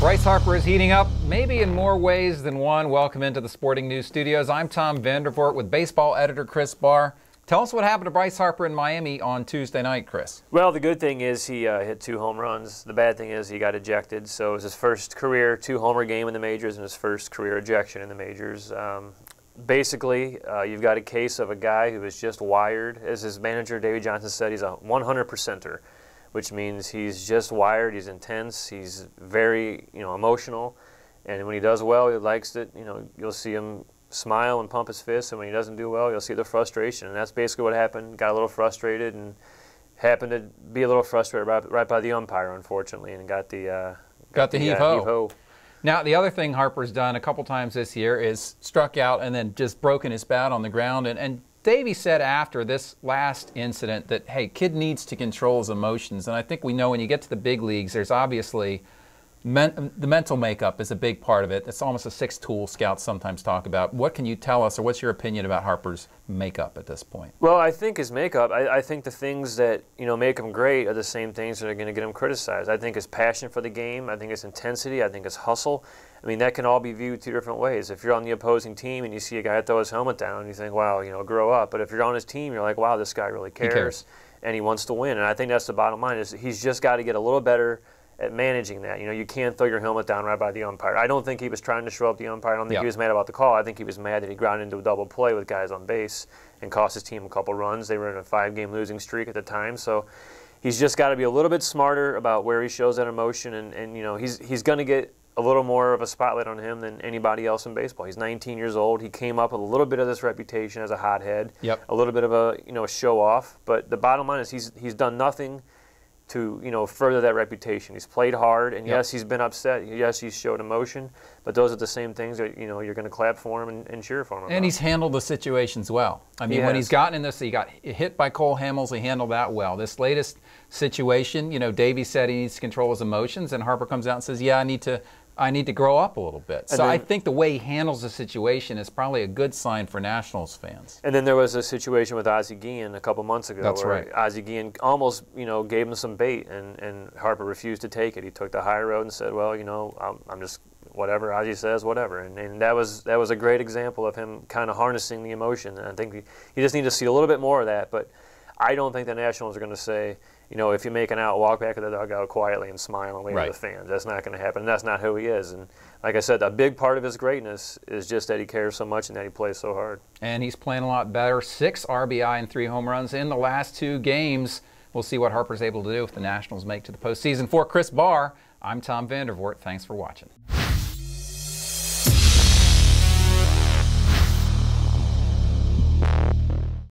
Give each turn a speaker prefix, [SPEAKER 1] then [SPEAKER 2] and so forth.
[SPEAKER 1] Bryce Harper is heating up, maybe in more ways than one. Welcome into the Sporting News Studios. I'm Tom Voort with baseball editor Chris Bahr. Tell us what happened to Bryce Harper in Miami on Tuesday night, Chris.
[SPEAKER 2] Well, the good thing is he hit 2 home runs. The bad thing is he got ejected. So it was his first career 2-homer game in the majors and his first career ejection in the majors. Basically, you've got a case of a guy who is just wired. As his manager, David Johnson, said, he's a 100%er, which means he's just wired, he's intense, he's very, emotional. And when he does well, he likes it. You'll see him smile and pump his fist, and when he doesn't do well, you'll see the frustration. And that's basically what happened. Got a little frustrated and happened to be a little frustrated right by the umpire, unfortunately, and got the heave-ho.
[SPEAKER 1] Now, the other thing Harper's done a couple times this year is struck out and then just broken his bat on the ground. And Davey said after this last incident that, hey, kid needs to control his emotions. And I think we know when you get to the big leagues, there's obviously the mental makeup is a big part of it. It's almost a sixth tool scouts sometimes talk about. What can you tell us, or what's your opinion about Harper's makeup at this point?
[SPEAKER 2] Well, I think his makeup, I think the things that make him great are the same things that are going to get him criticized. I think his passion for the game, I think his intensity, I think his hustle. I mean, that can all be viewed 2 different ways. If you're on the opposing team and you see a guy throw his helmet down, you think, wow, grow up. But if you're on his team, you're like, wow, this guy really cares. And he wants to win. And I think that's the bottom line, is he's just got to get a little better at managing that. You can't throw your helmet down right by the umpire. I don't think he was trying to show up the umpire. I don't think he was mad about the call. I think he was mad that he grounded into a double play with guys on base and cost his team a couple runs. They were in a 5-game losing streak at the time. So he's just got to be a little bit smarter about where he shows that emotion. And he's going to get a little more of a spotlight on him than anybody else in baseball. He's 19 years old. He came up with a little bit of this reputation as a hothead, a little bit of a show off. But the bottom line is he's done nothing to further that reputation. He's played hard, and yes, he's been upset. Yes, he's showed emotion, but those are the same things that you're going to clap for him and cheer for him about.
[SPEAKER 1] And he's handled the situations well. I mean, when he's gotten in this, he got hit by Cole Hamels. He handled that well. This latest situation, Davey said he needs to control his emotions, and Harper comes out and says, "Yeah, I need to grow up a little bit." So I think the way he handles the situation is probably a good sign for Nationals fans.
[SPEAKER 2] And then there was a situation with Ozzie Guillen a couple months ago.
[SPEAKER 1] That's
[SPEAKER 2] where
[SPEAKER 1] right.
[SPEAKER 2] Ozzie Guillen almost, gave him some bait, and Harper refused to take it. He took the high road and said, "Well, I'm just whatever Ozzie says, whatever." And that was a great example of him kind of harnessing the emotion. And I think you just need to see a little bit more of that. But I don't think the Nationals are going to say, if you make an out, walk back to the dugout quietly and smile and wave at the fans. That's not going to happen. And that's not who he is. And like I said, a big part of his greatness is just that he cares so much and that he plays so hard.
[SPEAKER 1] And he's playing a lot better. 6 RBI and 3 home runs in the last 2 games. We'll see what Harper's able to do if the Nationals make to the postseason. For Chris Bahr, I'm Tom Voort. Thanks for watching.